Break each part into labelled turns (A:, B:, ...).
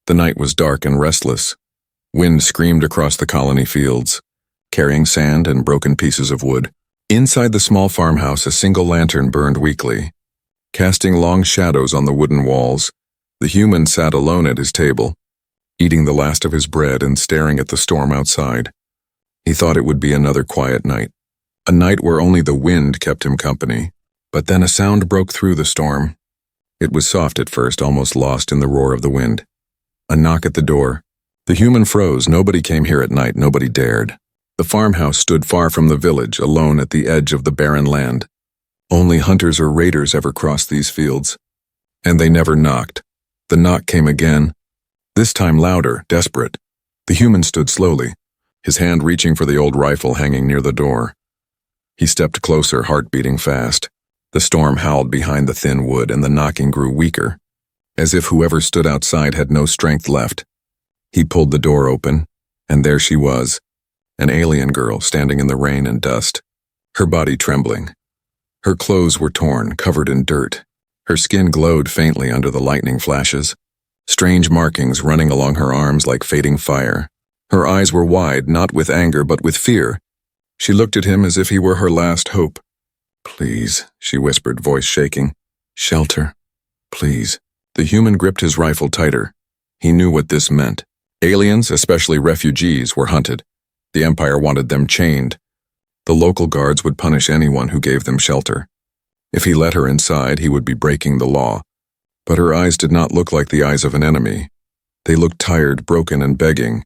A: The night was dark and restless. Wind screamed across the colony fields, carrying sand and broken pieces of wood. Inside the small farmhouse, a single lantern burned weakly, casting long shadows on the wooden walls. The human sat alone at his table, eating the last of his bread and staring at the storm outside. He thought it would be another quiet night, a night where only the wind kept him company. But then a sound broke through the storm. It was soft at first, almost lost in the roar of the wind. A knock at the door. The human froze. Nobody came here at night, nobody dared. The farmhouse stood far from the village, alone at the edge of the barren land. Only hunters or raiders ever crossed these fields. And they never knocked. The knock came again, this time louder, desperate. The human stood slowly, his hand reaching for the old rifle hanging near the door. He stepped closer, heart beating fast. The storm howled behind the thin wood, and the knocking grew weaker, as if whoever stood outside had no strength left. He pulled the door open, and there she was, an alien girl standing in the rain and dust, her body trembling. Her clothes were torn, covered in dirt. Her skin glowed faintly under the lightning flashes, strange markings running along her arms like fading fire. Her eyes were wide, not with anger but with fear. She looked at him as if he were her last hope. "Please," she whispered, voice shaking. "Shelter, please." The human gripped his rifle tighter. He knew what this meant. Aliens, especially refugees, were hunted. The Empire wanted them chained. The local guards would punish anyone who gave them shelter. If he let her inside, he would be breaking the law. But her eyes did not look like the eyes of an enemy. They looked tired, broken, and begging.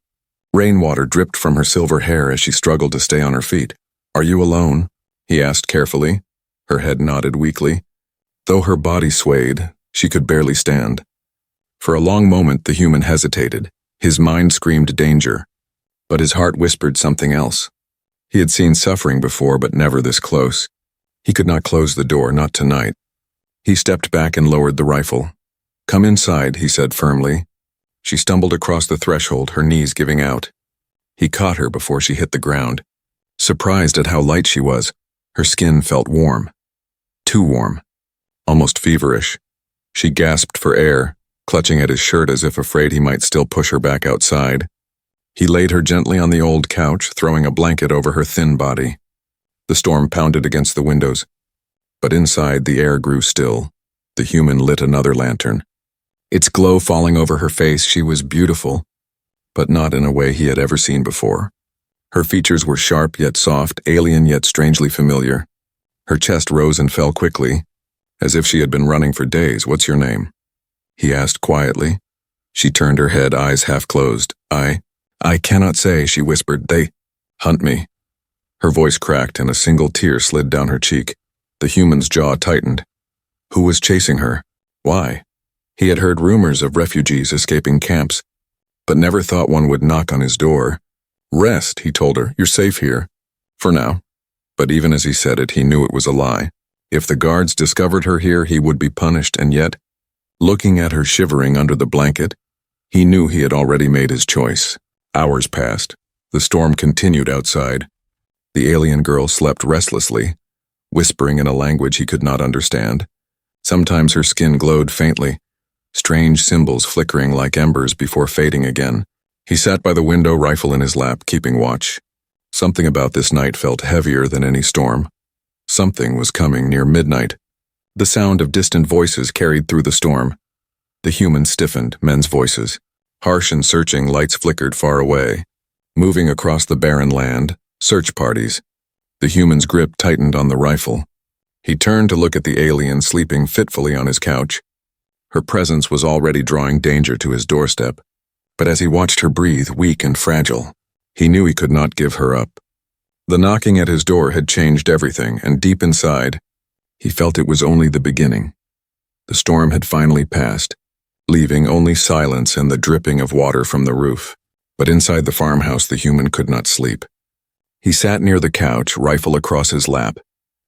A: Rainwater dripped from her silver hair as she struggled to stay on her feet. "Are you alone?" he asked carefully. Her head nodded weakly. Though her body swayed, she could barely stand. For a long moment, the human hesitated. His mind screamed danger, but his heart whispered something else. He had seen suffering before, but never this close. He could not close the door, not tonight. He stepped back and lowered the rifle. "Come inside," he said firmly. She stumbled across the threshold, her knees giving out. He caught her before she hit the ground. Surprised at how light she was, her skin felt warm. Too warm. Almost feverish. She gasped for air, clutching at his shirt as if afraid he might still push her back outside. He laid her gently on the old couch, throwing a blanket over her thin body. The storm pounded against the windows, but inside the air grew still. The human lit another lantern. Its glow falling over her face, she was beautiful, but not in a way he had ever seen before. Her features were sharp yet soft, alien yet strangely familiar. Her chest rose and fell quickly, as if she had been running for days. "What's your name?" he asked quietly. She turned her head, eyes half closed. I cannot say," she whispered. "They hunt me." Her voice cracked and a single tear slid down her cheek. The human's jaw tightened. Who was chasing her? Why? He had heard rumors of refugees escaping camps, but never thought one would knock on his door. "Rest," he told her. "You're safe here. For now." But even as he said it, he knew it was a lie. If the guards discovered her here, he would be punished, and yet, looking at her shivering under the blanket, he knew he had already made his choice. Hours passed. The storm continued outside. The alien girl slept restlessly, whispering in a language he could not understand. Sometimes her skin glowed faintly, strange symbols flickering like embers before fading again. He sat by the window, rifle in his lap, keeping watch. Something about this night felt heavier than any storm. Something was coming near midnight. The sound of distant voices carried through the storm. The human stiffened, men's voices. Harsh and searching, lights flickered far away. Moving across the barren land, search parties. The human's grip tightened on the rifle. He turned to look at the alien sleeping fitfully on his couch. Her presence was already drawing danger to his doorstep. But as he watched her breathe, weak and fragile, he knew he could not give her up. The knocking at his door had changed everything, and deep inside, he felt it was only the beginning. The storm had finally passed, leaving only silence and the dripping of water from the roof. But inside the farmhouse, the human could not sleep. He sat near the couch, rifle across his lap,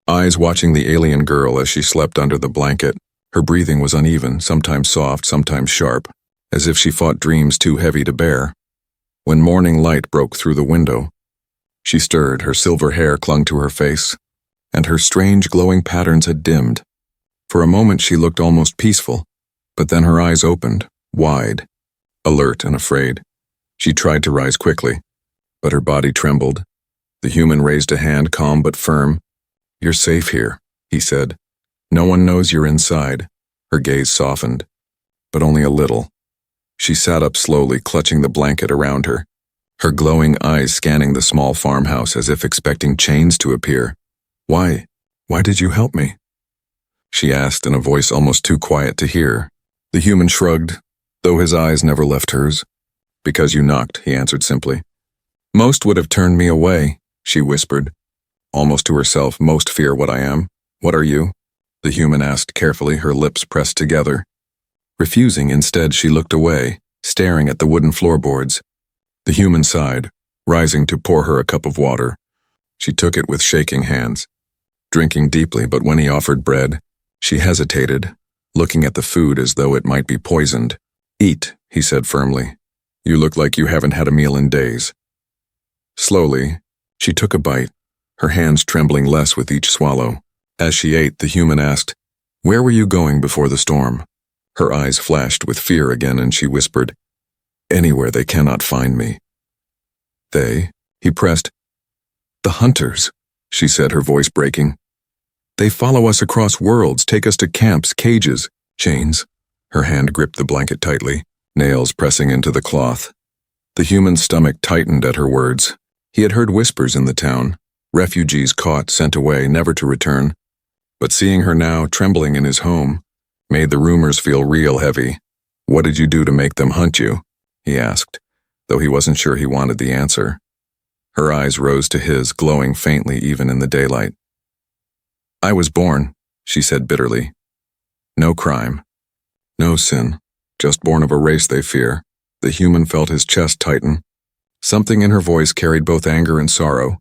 A: eyes watching the alien girl as she slept under the blanket. Her breathing was uneven, sometimes soft, sometimes sharp, as if she fought dreams too heavy to bear. When morning light broke through the window, she stirred, her silver hair clung to her face, and her strange glowing patterns had dimmed. For a moment she looked almost peaceful, but then her eyes opened, wide. alert and afraid. She tried to rise quickly, but her body trembled. The human raised a hand, calm but firm. "You're safe here," he said. "No one knows you're inside." Her gaze softened, but only a little. She sat up slowly, clutching the blanket around her, her glowing eyes scanning the small farmhouse as if expecting chains to appear. Why did you help me?" she asked in a voice almost too quiet to hear. The human shrugged, though his eyes never left hers. "Because you knocked," he answered simply. "Most would have turned me away," she whispered, almost to herself. "Most fear what I am. What are you?" the human asked carefully, her lips pressed together. Refusing, instead, she looked away, staring at the wooden floorboards. The human sighed, rising to pour her a cup of water. She took it with shaking hands, drinking deeply, but when he offered bread, she hesitated, looking at the food as though it might be poisoned. "Eat," he said firmly. "You look like you haven't had a meal in days." Slowly, she took a bite, her hands trembling less with each swallow. As she ate, the human asked, "Where were you going before the storm?" Her eyes flashed with fear again, and she whispered, "Anywhere they cannot find me." "They?" he pressed. "The hunters," she said, her voice breaking. "They follow us across worlds, take us to camps, cages, chains." Her hand gripped the blanket tightly, nails pressing into the cloth. The human's stomach tightened at her words. He had heard whispers in the town, refugees caught, sent away, never to return. But seeing her now, trembling in his home, made the rumors feel real heavy. "What did you do to make them hunt you?" he asked, though he wasn't sure he wanted the answer. Her eyes rose to his, glowing faintly even in the daylight. "I was born," she said bitterly. "No crime. No sin. Just born of a race they fear." The human felt his chest tighten. Something in her voice carried both anger and sorrow,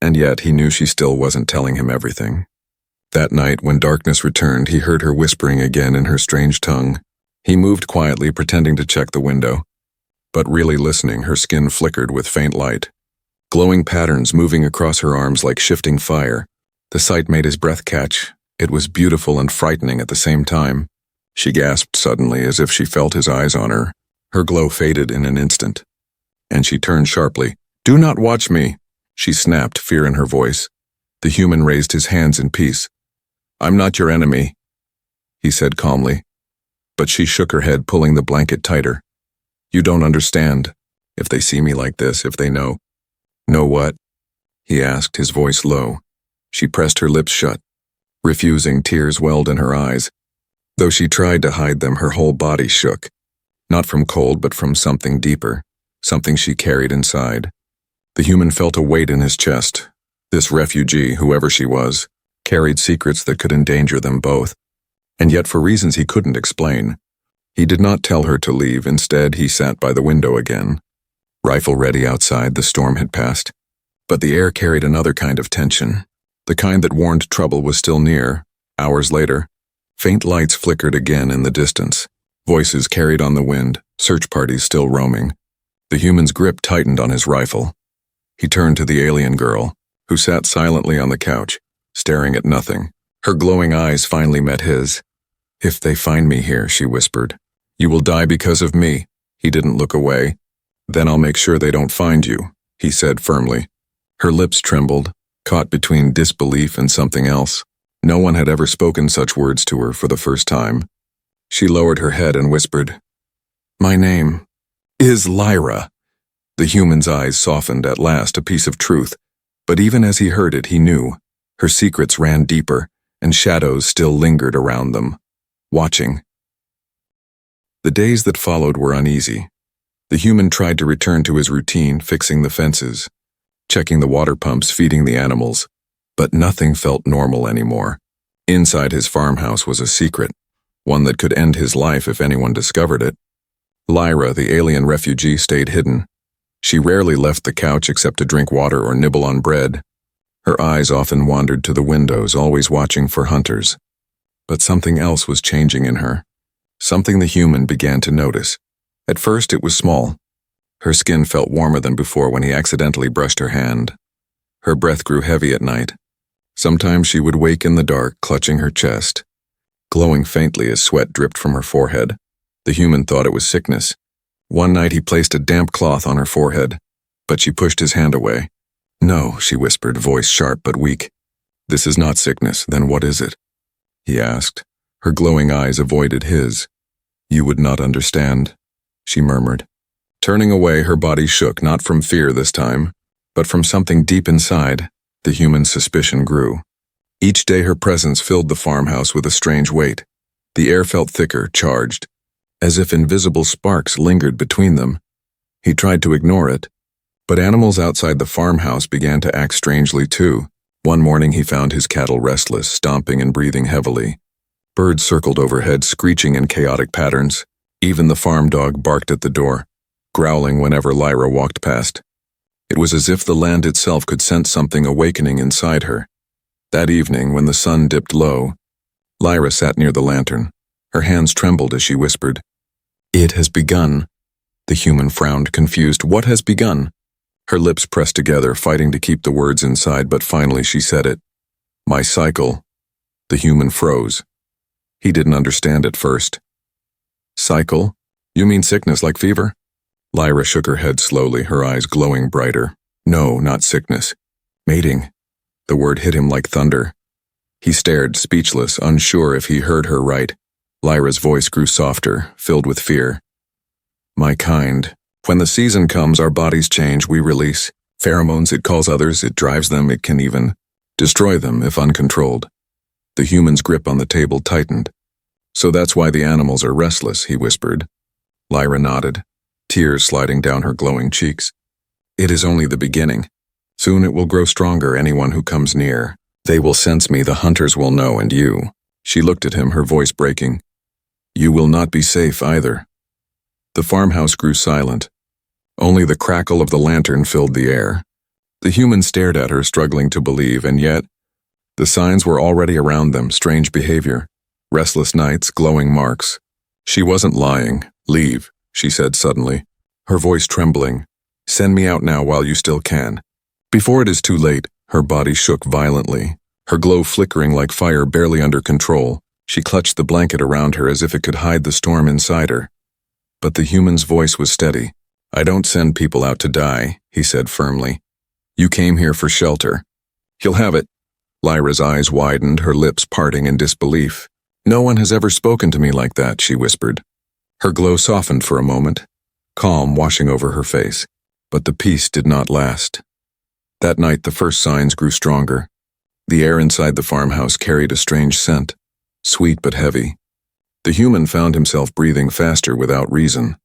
A: and yet he knew she still wasn't telling him everything. That night, when darkness returned, he heard her whispering again in her strange tongue. He moved quietly, pretending to check the window. But really listening, her skin flickered with faint light, glowing patterns moving across her arms like shifting fire. The sight made his breath catch. It was beautiful and frightening at the same time. She gasped suddenly, as if she felt his eyes on her. Her glow faded in an instant, and she turned sharply. "Do not watch me," she snapped, fear in her voice. The human raised his hands in peace. "I'm not your enemy," he said calmly. But she shook her head, pulling the blanket tighter. "You don't understand. If they see me like this, if they know." "Know what?" he asked, his voice low. She pressed her lips shut. Refusing, tears welled in her eyes. Though she tried to hide them, her whole body shook. Not from cold, but from something deeper, something she carried inside. The human felt a weight in his chest. This refugee, whoever she was, carried secrets that could endanger them both. And yet, for reasons he couldn't explain, he did not tell her to leave. Instead, he sat by the window again. Rifle ready outside, the storm had passed. But the air carried another kind of tension. The kind that warned trouble was still near. Hours later, faint lights flickered again in the distance. Voices carried on the wind, search parties still roaming. The human's grip tightened on his rifle. He turned to the alien girl, who sat silently on the couch, staring at nothing. Her glowing eyes finally met his. "If they find me here," she whispered, "you will die because of me." He didn't look away. "Then I'll make sure they don't find you," he said firmly. Her lips trembled, caught between disbelief and something else. No one had ever spoken such words to her for the first time. She lowered her head and whispered, "My name is Lyra." The human's eyes softened at last, a piece of truth. But even as he heard it, he knew. Her secrets ran deeper, and shadows still lingered around them, watching. The days that followed were uneasy. The human tried to return to his routine, fixing the fences, checking the water pumps, feeding the animals. But nothing felt normal anymore. Inside his farmhouse was a secret, one that could end his life if anyone discovered it. Lyra, the alien refugee, stayed hidden. She rarely left the couch except to drink water or nibble on bread. Her eyes often wandered to the windows, always watching for hunters. But something else was changing in her. Something the human began to notice. At first it was small. Her skin felt warmer than before when he accidentally brushed her hand. Her breath grew heavy at night. Sometimes she would wake in the dark, clutching her chest, glowing faintly as sweat dripped from her forehead. The human thought it was sickness. One night he placed a damp cloth on her forehead, but she pushed his hand away. "No," she whispered, voice sharp but weak. "This is not sickness, then what is it?" he asked. Her glowing eyes avoided his. "You would not understand," she murmured. Turning away, her body shook, not from fear this time, but from something deep inside. The human suspicion grew. Each day her presence filled the farmhouse with a strange weight. The air felt thicker, charged, as if invisible sparks lingered between them. He tried to ignore it, but animals outside the farmhouse began to act strangely too. One morning he found his cattle restless, stomping and breathing heavily. Birds circled overhead, screeching in chaotic patterns. Even the farm dog barked at the door, growling whenever Lyra walked past. It was as if the land itself could sense something awakening inside her. That evening, when the sun dipped low, Lyra sat near the lantern. Her hands trembled as she whispered, "It has begun." The human frowned, confused. "What has begun?" Her lips pressed together, fighting to keep the words inside, but finally she said it. "My cycle." The human froze. He didn't understand at first. "Cycle? You mean sickness like fever?" Lyra shook her head slowly, her eyes glowing brighter. "No, not sickness. Mating." The word hit him like thunder. He stared, speechless, unsure if he heard her right. Lyra's voice grew softer, filled with fear. "My kind. When the season comes, our bodies change, we release pheromones. It calls others, it drives them, it can even destroy them if uncontrolled." The human's grip on the table tightened. "So that's why the animals are restless," he whispered. Lyra nodded, tears sliding down her glowing cheeks. "It is only the beginning. Soon it will grow stronger. Anyone who comes near, they will sense me, the hunters will know, and you." She looked at him, her voice breaking. "You will not be safe either." The farmhouse grew silent. Only the crackle of the lantern filled the air. The human stared at her, struggling to believe, and yet the signs were already around them: strange behavior, restless nights, glowing marks. She wasn't lying. "Leave," she said suddenly, her voice trembling. "Send me out now while you still can. Before it is too late." Her body shook violently, her glow flickering like fire barely under control. She clutched the blanket around her as if it could hide the storm inside her. But the human's voice was steady. "I don't send people out to die," he said firmly. "You came here for shelter. You'll have it." Lyra's eyes widened, her lips parting in disbelief. "No one has ever spoken to me like that," she whispered. Her glow softened for a moment, calm washing over her face. But the peace did not last. That night the first signs grew stronger. The air inside the farmhouse carried a strange scent, sweet but heavy. The human found himself breathing faster without reason,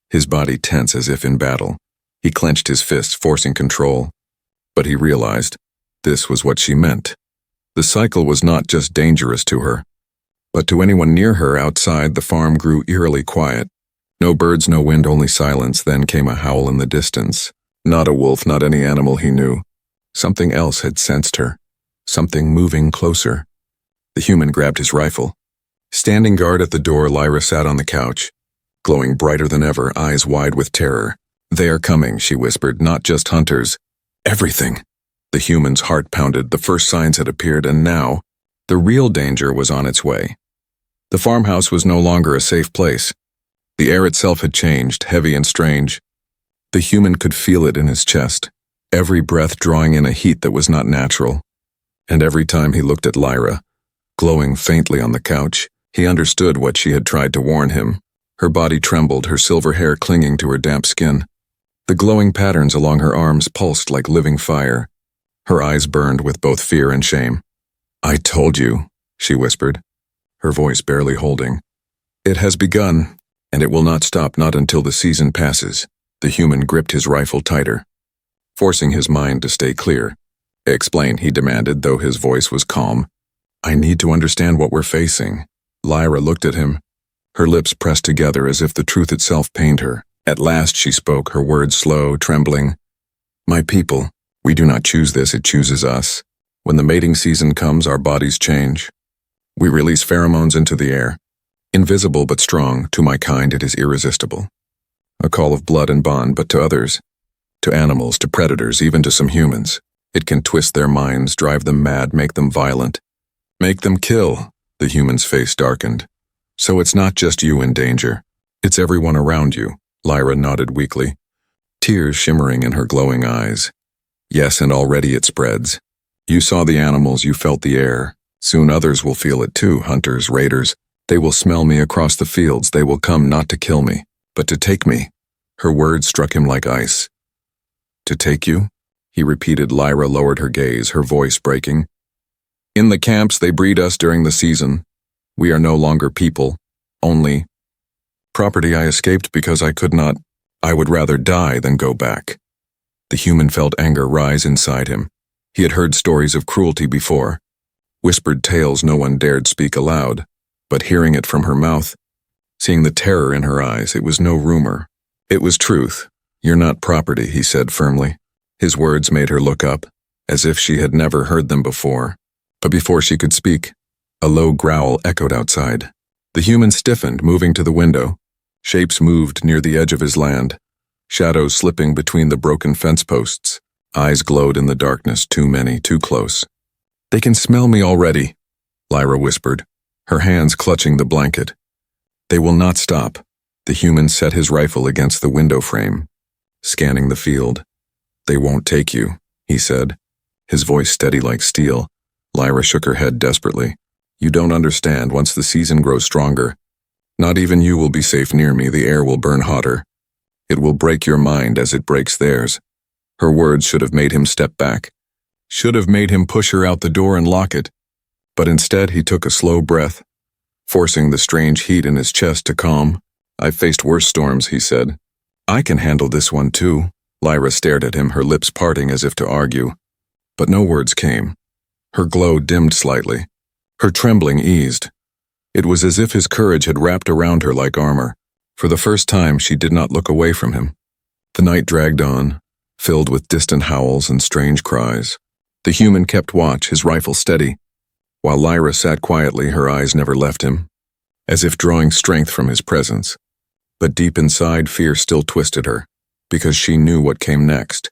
A: his body tense as if in battle. He clenched his fists, forcing control. But he realized this was what she meant. The cycle was not just dangerous to her, but to anyone near her. Outside, the farm grew eerily quiet. No birds, no wind, only silence. Then came a howl in the distance. Not a wolf, not any animal he knew. Something else had sensed her, something moving closer. The human grabbed his rifle. Standing guard at the door, Lyra sat on the couch, glowing brighter than ever, eyes wide with terror. "They are coming," she whispered, "not just hunters. Everything." The human's heart pounded. The first signs had appeared, and now the real danger was on its way. The farmhouse was no longer a safe place. The air itself had changed, heavy and strange. The human could feel it in his chest, every breath drawing in a heat that was not natural. And every time he looked at Lyra, glowing faintly on the couch, he understood what she had tried to warn him. Her body trembled, her silver hair clinging to her damp skin. The glowing patterns along her arms pulsed like living fire. Her eyes burned with both fear and shame. "I told you," she whispered, her voice barely holding. "It has begun, and it will not stop, not until the season passes." The human gripped his rifle tighter, forcing his mind to stay clear. "Explain," he demanded, though his voice was calm. "I need to understand what we're facing." Lyra looked at him, her lips pressed together as if the truth itself pained her. At last she spoke, her words slow, trembling. "My people, we do not choose this, it chooses us. When the mating season comes, our bodies change. We release pheromones into the air. Invisible but strong, to my kind it is irresistible. A call of blood and bond, but to others, to animals, to predators, even to some humans, it can twist their minds, drive them mad, make them violent, make them kill." The human's face darkened. "So it's not just you in danger. It's everyone around you. Lyra nodded weakly, tears shimmering in her glowing eyes. Yes, and already it spreads. You saw the animals, you felt the air. Soon others will feel it too, hunters, raiders. They will smell me across the fields. They will come not to kill me, but to take me. Her words struck him like ice. To take you? He repeated. Lyra lowered her gaze, her voice breaking. In the camps they breed us during the season. We are no longer people, only property. I escaped because I could not. I would rather die than go back. The human felt anger rise inside him. He had heard stories of cruelty before, whispered tales no one dared speak aloud, but hearing it from her mouth, seeing the terror in her eyes, it was no rumor. It was truth. You're not property, he said firmly. His words made her look up, as if she had never heard them before. But before she could speak, a low growl echoed outside. The human stiffened, moving to the window. Shapes moved near the edge of his land, shadows slipping between the broken fence posts. Eyes glowed in the darkness, too many, too close. They can smell me already, Lyra whispered, her hands clutching the blanket. They will not stop. The human set his rifle against the window frame, scanning the field. They won't take you, he said, his voice steady like steel. Lyra shook her head desperately. You don't understand. Once the season grows stronger, not even you will be safe near me. The air will burn hotter. It will break your mind as it breaks theirs. Her words should have made him step back, should have made him push her out the door and lock it. But instead he took a slow breath, forcing the strange heat in his chest to calm. I've faced worse storms, he said. I can handle this one too. Lyra stared at him, her lips parting as if to argue. But no words came. Her glow dimmed slightly. Her trembling eased. It was as if his courage had wrapped around her like armor. For the first time, she did not look away from him. The night dragged on, filled with distant howls and strange cries. The human kept watch, his rifle steady, while Lyra sat quietly, her eyes never left him, as if drawing strength from his presence. But deep inside, fear still twisted her, because she knew what came next.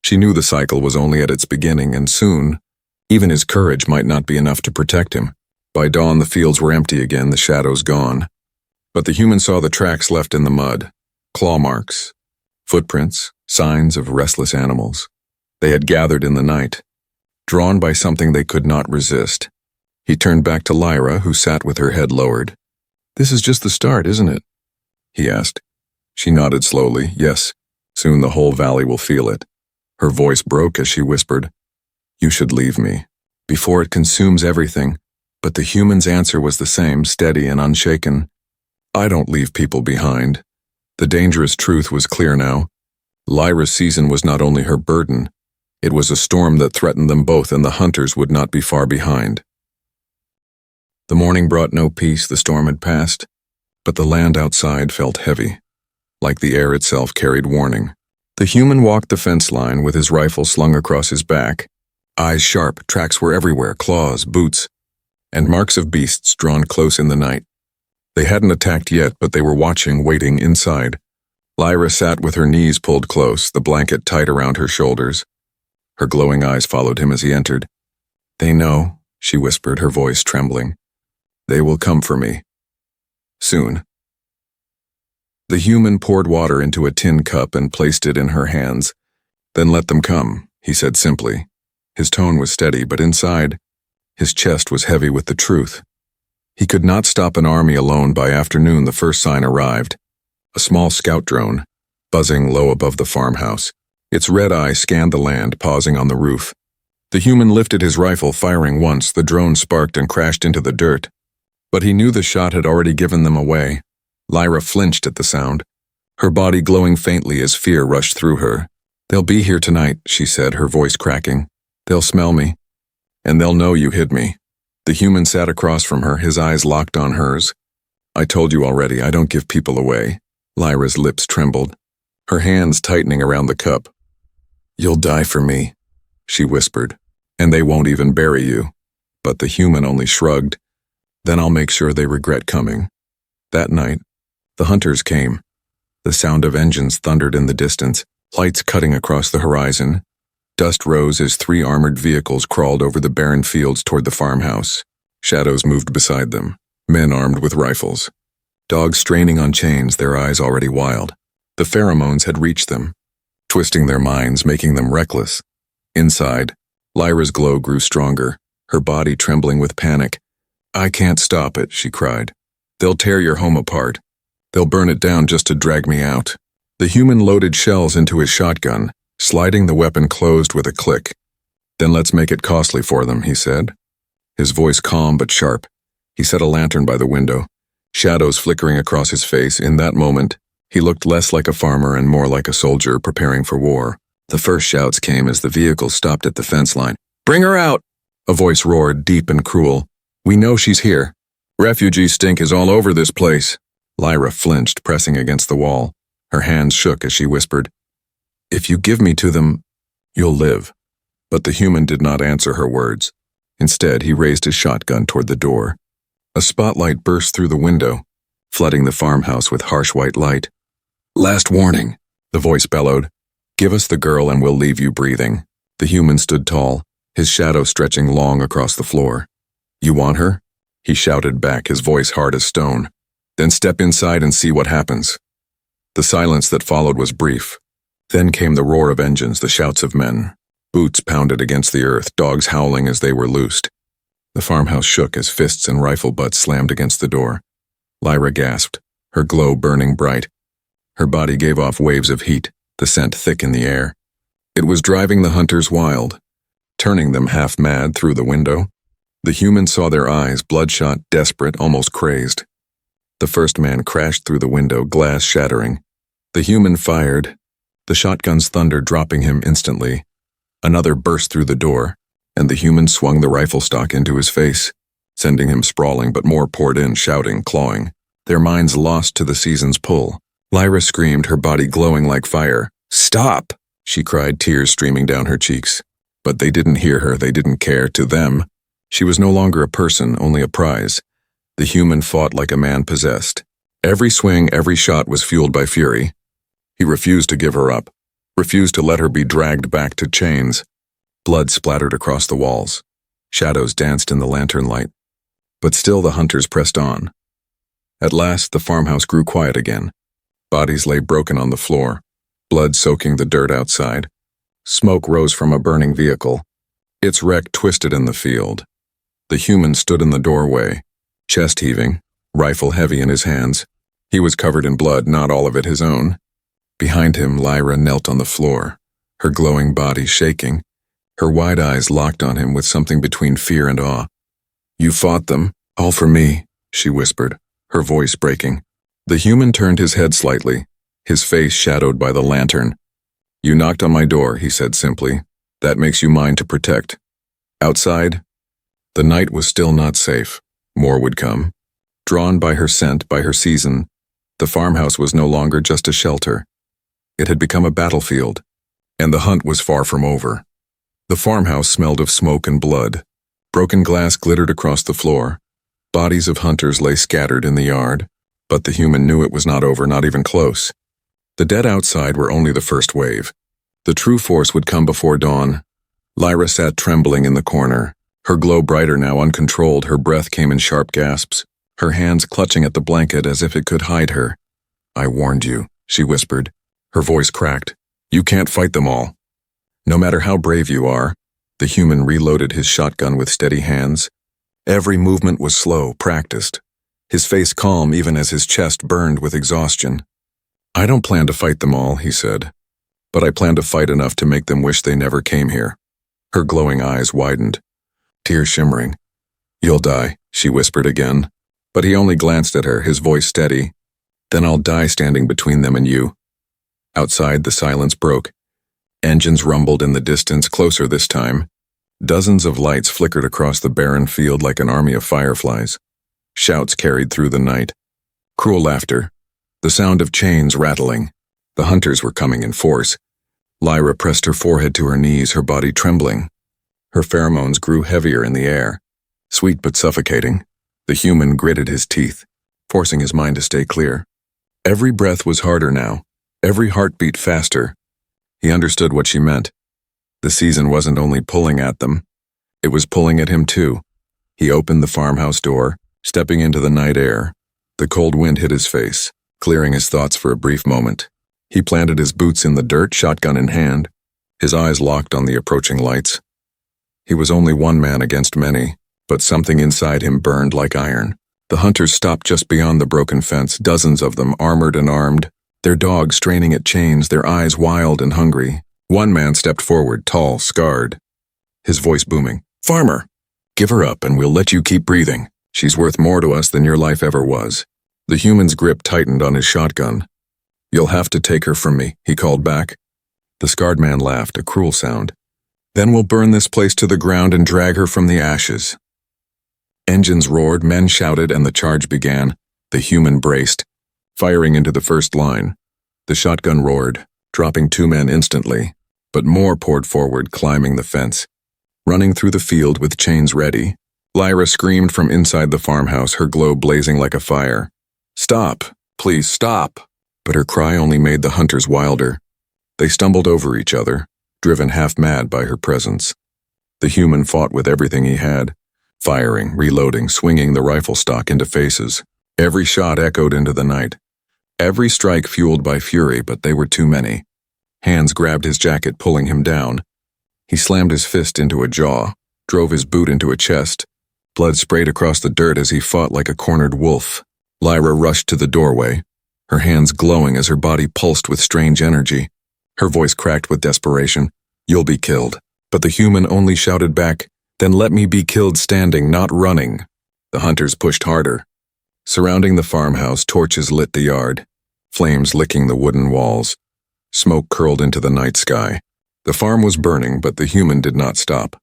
A: She knew the cycle was only at its beginning, and soon, even his courage might not be enough to protect him. By dawn, the fields were empty again, the shadows gone. But the human saw the tracks left in the mud, claw marks, footprints, signs of restless animals. They had gathered in the night, drawn by something they could not resist. He turned back to Lyra, who sat with her head lowered. This is just the start, isn't it? He asked. She nodded slowly. Yes, soon the whole valley will feel it. Her voice broke as she whispered, You should leave me, before it consumes everything. But the human's answer was the same, steady and unshaken. I don't leave people behind. The dangerous truth was clear now. Lyra's season was not only her burden, it was a storm that threatened them both, and the hunters would not be far behind. The morning brought no peace. The storm had passed, but the land outside felt heavy, like the air itself carried warning. The human walked the fence line with his rifle slung across his back. Eyes sharp, tracks were everywhere, claws, boots, and marks of beasts drawn close in the night. They hadn't attacked yet, but they were watching, waiting inside. Lyra sat with her knees pulled close, the blanket tight around her shoulders. Her glowing eyes followed him as he entered. They know, she whispered, her voice trembling. They will come for me. Soon. The human poured water into a tin cup and placed it in her hands. Then let them come, he said simply. His tone was steady, but inside, his chest was heavy with the truth. He could not stop an army alone. By afternoon, the first sign arrived. A small scout drone, buzzing low above the farmhouse. Its red eye scanned the land, pausing on the roof. The human lifted his rifle, firing once. The drone sparked and crashed into the dirt. But he knew the shot had already given them away. Lyra flinched at the sound, her body glowing faintly as fear rushed through her. They'll be here tonight, she said, her voice cracking. They'll smell me, and they'll know you hid me. The human sat across from her, his eyes locked on hers. I told you already, I don't give people away. Lyra's lips trembled, her hands tightening around the cup. You'll die for me, she whispered, and they won't even bury you. But the human only shrugged. Then I'll make sure they regret coming. That night, the hunters came. The sound of engines thundered in the distance, lights cutting across the horizon. Dust rose as 3 armored vehicles crawled over the barren fields toward the farmhouse. Shadows moved beside them, men armed with rifles. Dogs straining on chains, their eyes already wild. The pheromones had reached them, twisting their minds, making them reckless. Inside, Lyra's glow grew stronger, her body trembling with panic. "I can't stop it," she cried. "They'll tear your home apart. They'll burn it down just to drag me out." The human loaded shells into his shotgun, sliding the weapon closed with a click. "Then let's make it costly for them," he said. His voice calm but sharp. He set a lantern by the window, shadows flickering across his face. In that moment, he looked less like a farmer and more like a soldier preparing for war. The first shouts came as the vehicle stopped at the fence line. "Bring her out!" A voice roared, deep and cruel. "We know she's here. Refugee stink is all over this place." Lyra flinched, pressing against the wall. Her hands shook as she whispered, "If you give me to them, you'll live." But the human did not answer her words. Instead, he raised his shotgun toward the door. A spotlight burst through the window, flooding the farmhouse with harsh white light. "Last warning," the voice bellowed. "Give us the girl and we'll leave you breathing." The human stood tall, his shadow stretching long across the floor. "You want her?" he shouted back, his voice hard as stone. "Then step inside and see what happens." The silence that followed was brief. Then came the roar of engines, the shouts of men. Boots pounded against the earth, dogs howling as they were loosed. The farmhouse shook as fists and rifle butts slammed against the door. Lyra gasped, her glow burning bright. Her body gave off waves of heat, the scent thick in the air. It was driving the hunters wild, turning them half mad through the window. The humans saw their eyes, bloodshot, desperate, almost crazed. The first man crashed through the window, glass shattering. The human fired, the shotgun's thunder dropping him instantly. Another burst through the door, and the human swung the rifle stock into his face, sending him sprawling, but more poured in, shouting, clawing, their minds lost to the season's pull. Lyra screamed, her body glowing like fire. "Stop!" she cried, tears streaming down her cheeks. But they didn't hear her, they didn't care. To them, she was no longer a person, only a prize. The human fought like a man possessed. Every swing, every shot was fueled by fury. He refused to give her up, refused to let her be dragged back to chains. Blood splattered across the walls. Shadows danced in the lantern light. But still the hunters pressed on. At last, the farmhouse grew quiet again. Bodies lay broken on the floor, blood soaking the dirt outside. Smoke rose from a burning vehicle. Its wreck twisted in the field. The human stood in the doorway, chest heaving, rifle heavy in his hands. He was covered in blood, not all of it his own. Behind him, Lyra knelt on the floor, her glowing body shaking, her wide eyes locked on him with something between fear and awe. "You fought them, all for me," she whispered, her voice breaking. The human turned his head slightly, his face shadowed by the lantern. "You knocked on my door," he said simply. "That makes you mine to protect." Outside, the night was still not safe. More would come. Drawn by her scent, by her season, the farmhouse was no longer just a shelter. It had become a battlefield, and the hunt was far from over. The farmhouse smelled of smoke and blood. Broken glass glittered across the floor. Bodies of hunters lay scattered in the yard, but the human knew it was not over, not even close. The dead outside were only the first wave. The true force would come before dawn. Lyra sat trembling in the corner, her glow brighter now, uncontrolled. Her breath came in sharp gasps, her hands clutching at the blanket as if it could hide her. "I warned you," she whispered. Her voice cracked. "You can't fight them all. No matter how brave you are." The human reloaded his shotgun with steady hands. Every movement was slow, practiced, his face calm even as his chest burned with exhaustion. "I don't plan to fight them all," he said, "but I plan to fight enough to make them wish they never came here." Her glowing eyes widened, tears shimmering. "You'll die," she whispered again, but he only glanced at her, his voice steady. "Then I'll die standing between them and you." Outside, the silence broke. Engines rumbled in the distance, closer this time. Dozens of lights flickered across the barren field like an army of fireflies. Shouts carried through the night. Cruel laughter. The sound of chains rattling. The hunters were coming in force. Lyra pressed her forehead to her knees, her body trembling. Her pheromones grew heavier in the air, sweet but suffocating. The human gritted his teeth, forcing his mind to stay clear. Every breath was harder now, every heartbeat faster. He understood what she meant. The season wasn't only pulling at them, it was pulling at him too. He opened the farmhouse door, stepping into the night air. The cold wind hit his face, clearing his thoughts for a brief moment. He planted his boots in the dirt, shotgun in hand, his eyes locked on the approaching lights. He was only one man against many, but something inside him burned like iron. The hunters stopped just beyond the broken fence, dozens of them, armored and armed, their dogs straining at chains, their eyes wild and hungry. One man stepped forward, tall, scarred, his voice booming. "Farmer, give her up and we'll let you keep breathing. She's worth more to us than your life ever was." The human's grip tightened on his shotgun. "You'll have to take her from me," he called back. The scarred man laughed, a cruel sound. "Then we'll burn this place to the ground and drag her from the ashes." Engines roared, men shouted, and the charge began. The human braced, firing into the first line. The shotgun roared, dropping 2 men instantly, but more poured forward, climbing the fence. Running through the field with chains ready, Lyra screamed from inside the farmhouse, her glow blazing like a fire. "Stop! Please stop!" But her cry only made the hunters wilder. They stumbled over each other, driven half-mad by her presence. The human fought with everything he had, firing, reloading, swinging the rifle stock into faces. Every shot echoed into the night. Every strike fueled by fury, but they were too many. Hands grabbed his jacket, pulling him down. He slammed his fist into a jaw, drove his boot into a chest. Blood sprayed across the dirt as he fought like a cornered wolf. Lyra rushed to the doorway, her hands glowing as her body pulsed with strange energy. Her voice cracked with desperation. "You'll be killed." But the human only shouted back, "Then let me be killed standing, not running." The hunters pushed harder. Surrounding the farmhouse, torches lit the yard, flames licking the wooden walls. Smoke curled into the night sky. The farm was burning, but the human did not stop.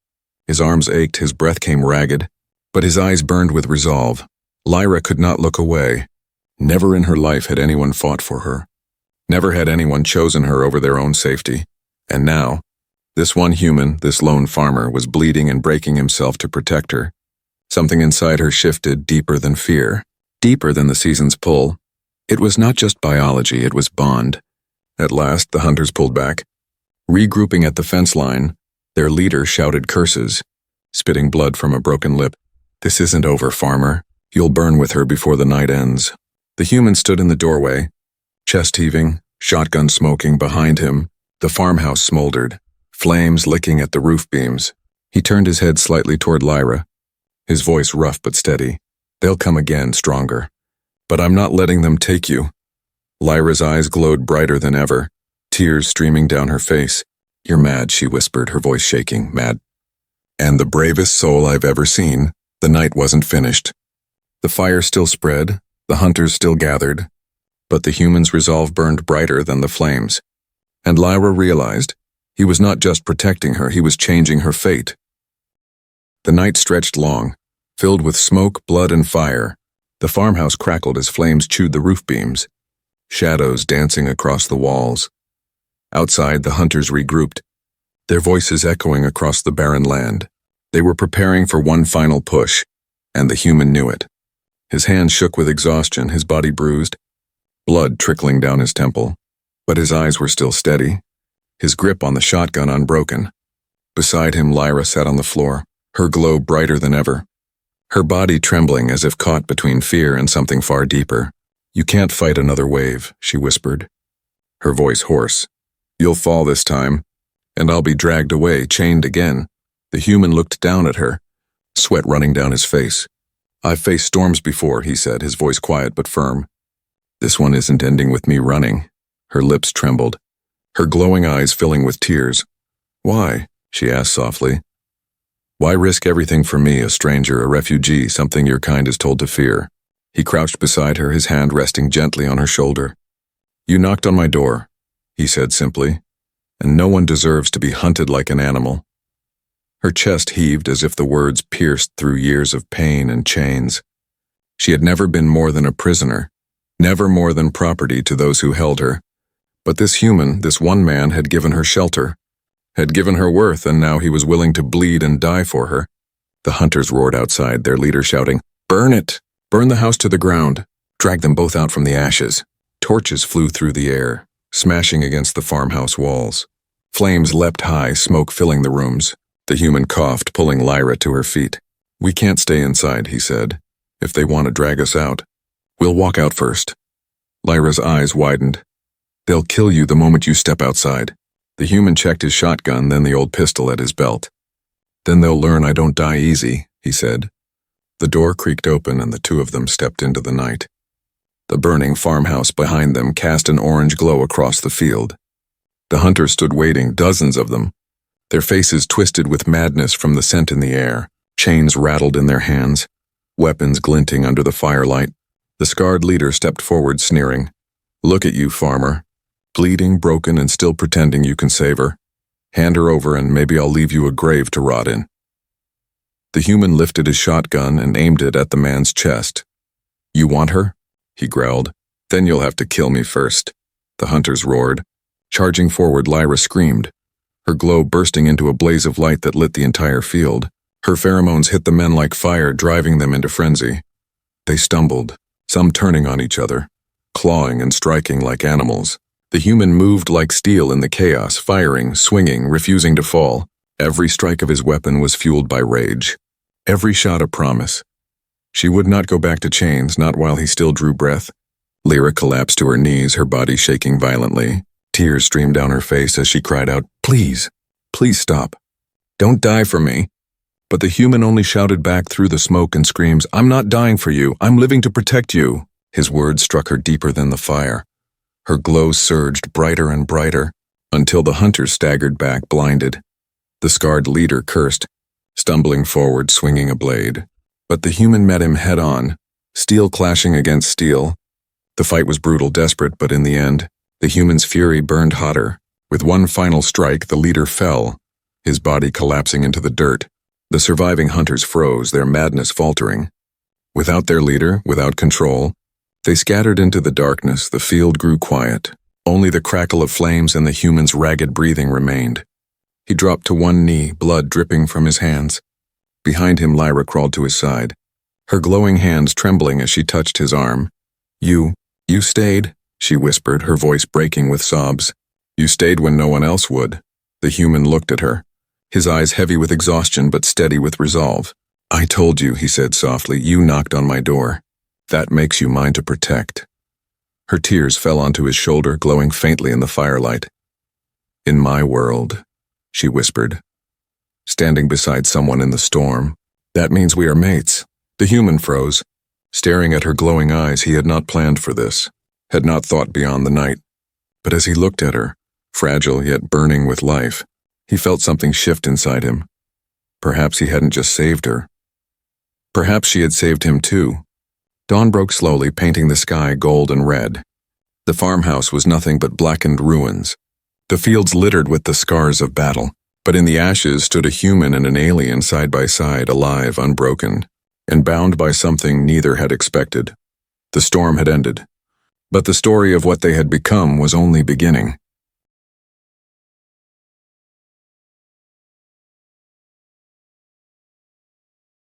A: His arms ached, his breath came ragged, but his eyes burned with resolve. Lyra could not look away. Never in her life had anyone fought for her. Never had anyone chosen her over their own safety. And now, this one human, this lone farmer, was bleeding and breaking himself to protect her. Something inside her shifted, deeper than fear, deeper than the season's pull. It was not just biology, it was bond. At last, the hunters pulled back. Regrouping at the fence line, their leader shouted curses, spitting blood from a broken lip. "This isn't over, farmer. You'll burn with her before the night ends." The human stood in the doorway, chest heaving, shotgun smoking behind him. The farmhouse smoldered, flames licking at the roof beams. He turned his head slightly toward Lyra, his voice rough but steady. "They'll come again, stronger. But I'm not letting them take you." Lyra's eyes glowed brighter than ever, tears streaming down her face. "You're mad," she whispered, her voice shaking. "Mad. And the bravest soul I've ever seen." The night wasn't finished. The fire still spread, the hunters still gathered, but the human's resolve burned brighter than the flames. And Lyra realized he was not just protecting her, he was changing her fate. The night stretched long, filled with smoke, blood, and fire. The farmhouse crackled as flames chewed the roof beams, shadows dancing across the walls. Outside, the hunters regrouped, their voices echoing across the barren land. They were preparing for one final push, and the human knew it. His hands shook with exhaustion, his body bruised, blood trickling down his temple. But his eyes were still steady, his grip on the shotgun unbroken. Beside him, Lyra sat on the floor, her glow brighter than ever, her body trembling as if caught between fear and something far deeper. "You can't fight another wave," she whispered, her voice hoarse. "You'll fall this time, and I'll be dragged away, chained again." The human looked down at her, sweat running down his face. "I've faced storms before," he said, his voice quiet but firm. "This one isn't ending with me running." Her lips trembled, her glowing eyes filling with tears. "Why?" she asked softly. "Why risk everything for me, a stranger, a refugee, something your kind is told to fear?" He crouched beside her, his hand resting gently on her shoulder. "You knocked on my door," he said simply, "and no one deserves to be hunted like an animal." Her chest heaved as if the words pierced through years of pain and chains. She had never been more than a prisoner, never more than property to those who held her. But this human, this one man, had given her shelter, had given her worth, and now he was willing to bleed and die for her. The hunters roared outside, their leader shouting, "Burn it! Burn the house to the ground! Drag them both out from the ashes!" Torches flew through the air, smashing against the farmhouse walls. Flames leapt high, smoke filling the rooms. The human coughed, pulling Lyra to her feet. "We can't stay inside," he said. "If they want to drag us out, we'll walk out first." Lyra's eyes widened. They'll kill you the moment you step outside. The human checked his shotgun, then the old pistol at his belt. Then they'll learn I don't die easy, he said. The door creaked open and the two of them stepped into the night. The burning farmhouse behind them cast an orange glow across the field. The hunters stood waiting, dozens of them, their faces twisted with madness from the scent in the air. Chains rattled in their hands, weapons glinting under the firelight. The scarred leader stepped forward, sneering. Look at you, farmer. Bleeding, broken, and still pretending you can save her. Hand her over and maybe I'll leave you a grave to rot in. The human lifted his shotgun and aimed it at the man's chest. You want her? He growled. Then you'll have to kill me first. The hunters roared. Charging forward, Lyra screamed, her glow bursting into a blaze of light that lit the entire field. Her pheromones hit the men like fire, driving them into frenzy. They stumbled, some turning on each other, clawing and striking like animals. The human moved like steel in the chaos, firing, swinging, refusing to fall. Every strike of his weapon was fueled by rage. Every shot a promise. She would not go back to chains, not while he still drew breath. Lyra collapsed to her knees, her body shaking violently. Tears streamed down her face as she cried out, Please, please stop. Don't die for me. But the human only shouted back through the smoke and screams, I'm not dying for you, I'm living to protect you. His words struck her deeper than the fire. Her glow surged brighter and brighter, until the hunters staggered back, blinded. The scarred leader cursed, stumbling forward, swinging a blade. But the human met him head-on, steel clashing against steel. The fight was brutal, desperate, but in the end, the human's fury burned hotter. With one final strike, the leader fell, his body collapsing into the dirt. The surviving hunters froze, their madness faltering. Without their leader, without control, they scattered into the darkness. The field grew quiet. Only the crackle of flames and the human's ragged breathing remained. He dropped to one knee, blood dripping from his hands. Behind him, Lyra crawled to his side, her glowing hands trembling as she touched his arm. You stayed, she whispered, her voice breaking with sobs. You stayed when no one else would. The human looked at her, his eyes heavy with exhaustion but steady with resolve. I told you, he said softly, you knocked on my door. That makes you mine to protect. Her tears fell onto his shoulder, glowing faintly in the firelight. In my world, she whispered, standing beside someone in the storm. That means we are mates. The human froze. Staring at her glowing eyes, he had not planned for this, had not thought beyond the night. But as he looked at her, fragile yet burning with life, he felt something shift inside him. Perhaps he hadn't just saved her. Perhaps she had saved him too. Dawn broke slowly, painting the sky gold and red. The farmhouse was nothing but blackened ruins, the fields littered with the scars of battle. But in the ashes stood a human and an alien side by side, alive, unbroken, and bound by something neither had expected. The storm had ended, but the story of what they had become was only beginning.